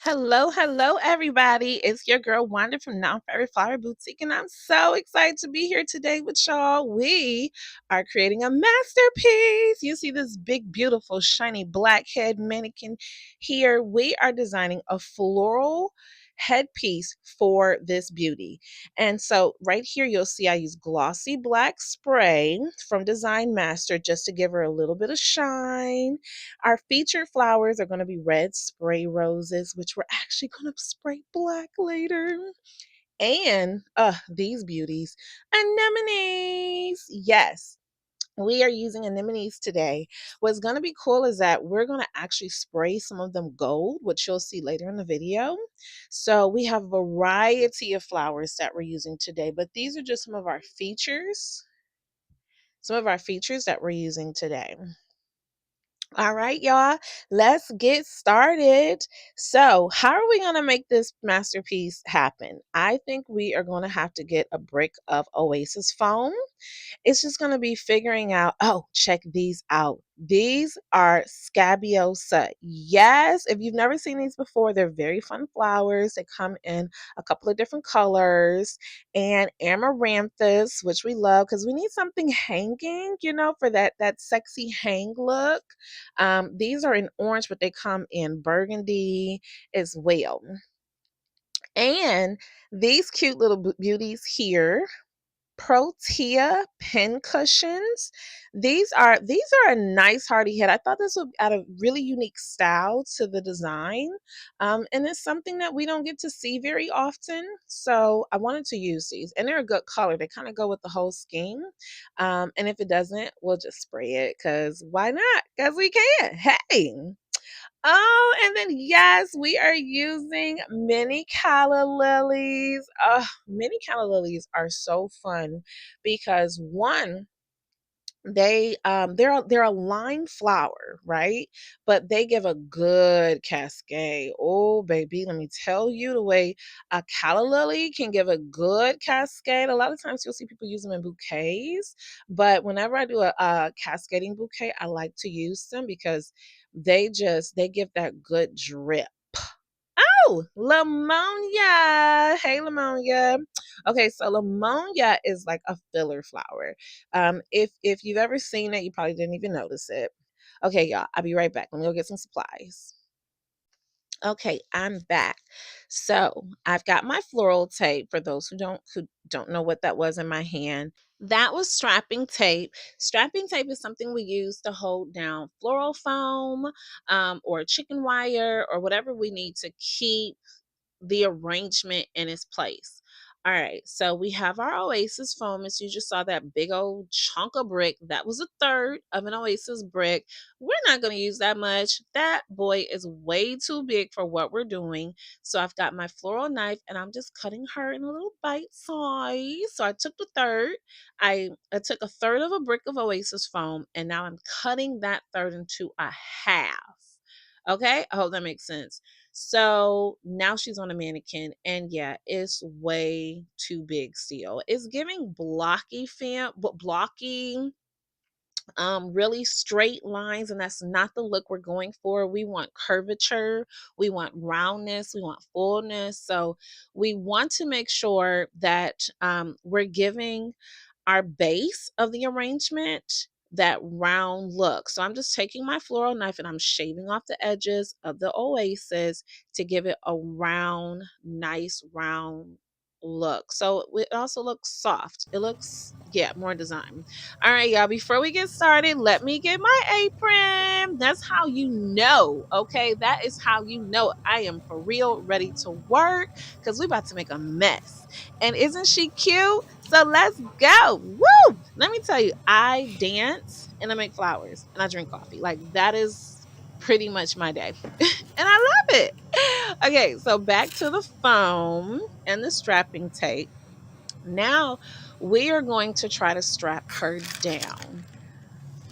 Hello, hello, everybody. It's your girl Wanda from Non Fairy Flower Boutique, and I'm so excited to be here today with y'all. We are creating a masterpiece. You see this big, beautiful, shiny black head mannequin here. We are designing a floral headpiece for this beauty. And so, right here, you'll see I use glossy black spray from Design Master just to give her a little bit of shine. Our featured flowers are going to be red spray roses, which we're actually going to spray black later. And these beauties, anemones. Yes, we are using anemones today. What's going to be cool is that we're going to actually spray some of them gold, which you'll see later in the video. So we have a variety of flowers that we're using today, but these are just some of our features. Some of our features that we're using today. All right, y'all, let's get started. So, how are we going to make this masterpiece happen? I think we are going to have to get a brick of Oasis foam. It's just going to be figuring out, oh, check these out. These are Scabiosa. Yes, if you've never seen these before, they're very fun flowers. They come in a couple of different colors, and Amaranthus, which we love because we need something hanging, for that sexy hang look. These are in orange, but they come in burgundy as well. And these cute little beauties here, Protea Pin Cushions. These are a nice hardy head. I thought this would add a really unique style to the design, and it's something that we don't get to see very often. So I wanted to use these, and they're a good color. They kind of go with the whole scheme. And if it doesn't, we'll just spray it because why not? Because we can. Hey. Oh, and then yes, we are using mini calla lilies. Mini calla lilies are so fun because one, they're a line flower, right? But they give a good cascade. Oh, baby, let me tell you, the way a calla lily can give a good cascade. A lot of times you'll see people use them in bouquets, but whenever I do a cascading bouquet, I like to use them because they give that good drip. Oh, Limonia. Hey, Limonia. Okay, so Limonia is like a filler flower. If you've ever seen it, you probably didn't even notice it. Okay, y'all, I'll be right back. Let me go get some supplies. Okay, I'm back. So I've got my floral tape for those who don't know what that was in my hand. That was strapping tape. Strapping tape is something we use to hold down floral foam, or chicken wire, or whatever we need to keep the arrangement in its place. All right, so we have our Oasis foam. As you just saw that big old chunk of brick. That was a third of an Oasis brick. We're not going to use that much. That boy is way too big for what we're doing. So I've got my floral knife and I'm just cutting her in a little bite size. So I took the third. I took a third of a brick of Oasis foam and now I'm cutting that third into a half. Okay, I hope that makes sense. So now she's on a mannequin, and yeah, it's way too big still. It's giving blocky but blocky, really straight lines, and that's not the look we're going for. We want curvature, we want roundness, we want fullness. So we want to make sure that we're giving our base of the arrangement that round look. So I'm just taking my floral knife and I'm shaving off the edges of the oasis to give it a round, nice round look. So it also looks soft. It looks, yeah, more design. All right, y'all, before we get started, let me get my apron. That's how you know, okay? That is how you know I am for real ready to work because we're about to make a mess. And isn't she cute? So let's go. Woo! Let me tell you, I dance and I make flowers and I drink coffee. Like that is pretty much my day. And I love it. Okay, so back to the foam and the strapping tape. Now we are going to try to strap her down.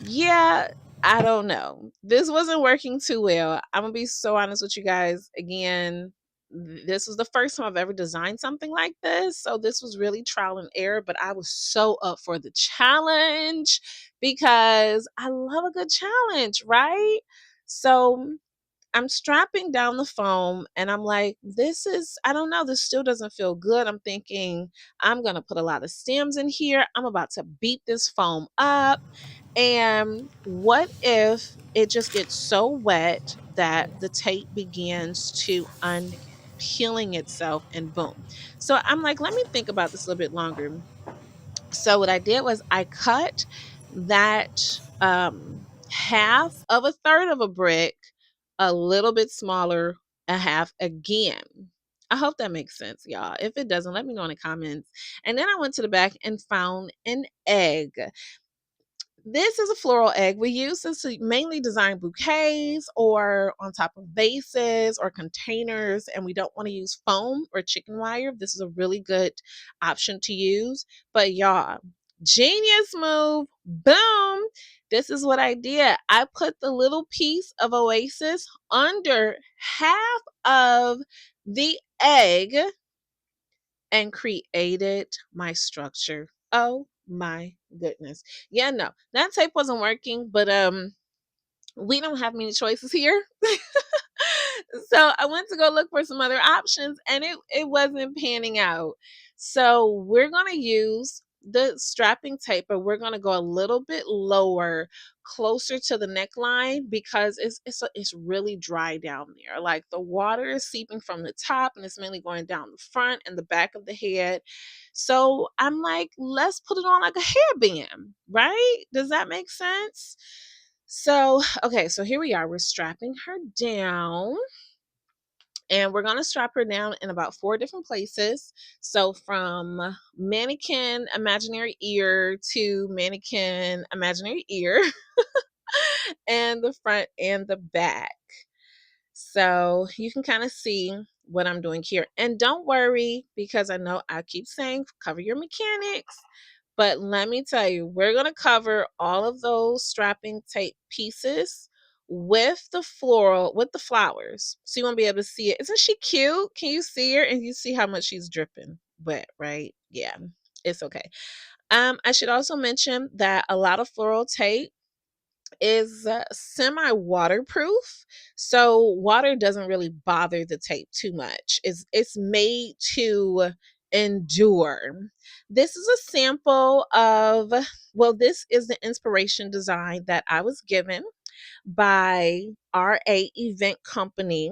Yeah, I don't know. This wasn't working too well. I'm gonna be so honest with you guys. Again, this was the first time I've ever designed something like this. So this was really trial and error, but I was so up for the challenge because I love a good challenge, right? So I'm strapping down the foam and I'm like, this is, I don't know, this still doesn't feel good. I'm thinking I'm going to put a lot of stems in here. I'm about to beat this foam up. And what if it just gets so wet that the tape begins to unpeeling itself and boom. So I'm like, let me think about this a little bit longer. So what I did was I cut that half of a third of a brick a little bit smaller, a half again. I hope that makes sense, y'all. If it doesn't, let me know in the comments. And then I went to the back and found an egg. This is a floral egg. We use this to mainly design bouquets or on top of vases or containers, and we don't want to use foam or chicken wire. This is a really good option to use. But y'all, genius move. Boom. This is what I did. I put the little piece of oasis under half of the egg and created my structure. Oh my goodness. Yeah, no, that tape wasn't working, but we don't have many choices here. So I went to go look for some other options and it wasn't panning out. So we're going to use the strapping tape, but we're going to go a little bit lower, closer to the neckline because it's really dry down there. Like the water is seeping from the top and it's mainly going down the front and the back of the head. So I'm like, let's put it on like a hairband, right? Does that make sense? So, okay, so here we are. We're strapping her down and we're going to strap her down in about 4 different places. So from mannequin imaginary ear to mannequin imaginary ear and the front and the back. So you can kind of see what I'm doing here. And don't worry, because I know I keep saying cover your mechanics. But let me tell you, we're going to cover all of those strapping tape pieces with the floral, with the flowers. So you won't be able to see it. Isn't she cute? Can you see her? And you see how much she's dripping wet, right? Yeah, it's okay. I should also mention that a lot of floral tape is semi waterproof, so water doesn't really bother the tape too much. It's made to endure. This is a sample of, well, this is the inspiration design that I was given by RA Event Company.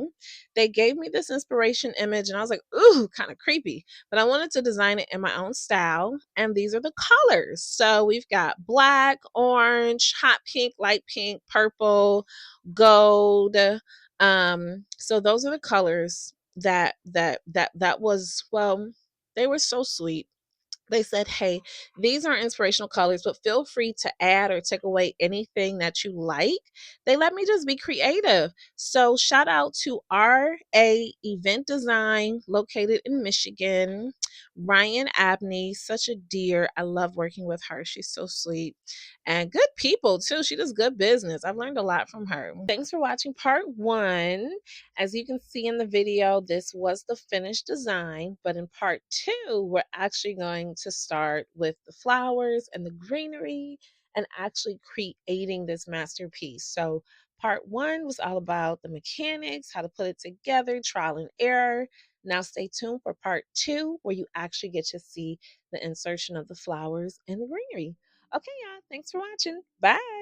They gave me this inspiration image and I was like, ooh, kind of creepy. But I wanted to design it in my own style. And these are the colors. So we've got black, orange, hot pink, light pink, purple, gold. So those are the colors that was, well, they were so sweet. They said, hey, these are inspirational colors, but feel free to add or take away anything that you like. They let me just be creative. So shout out to RA Event Design located in Michigan. Ryan Abney, such a dear. I love working with her. She's so sweet and good people too. She does good business. I've learned a lot from her. Thanks for watching part 1. As you can see in the video, this was the finished design, but in part 2, we're actually going to start with the flowers and the greenery and actually creating this masterpiece. So part 1 was all about the mechanics, how to put it together, trial and error. Now stay tuned for part 2, where you actually get to see the insertion of the flowers and the greenery. Okay, y'all, thanks for watching. Bye.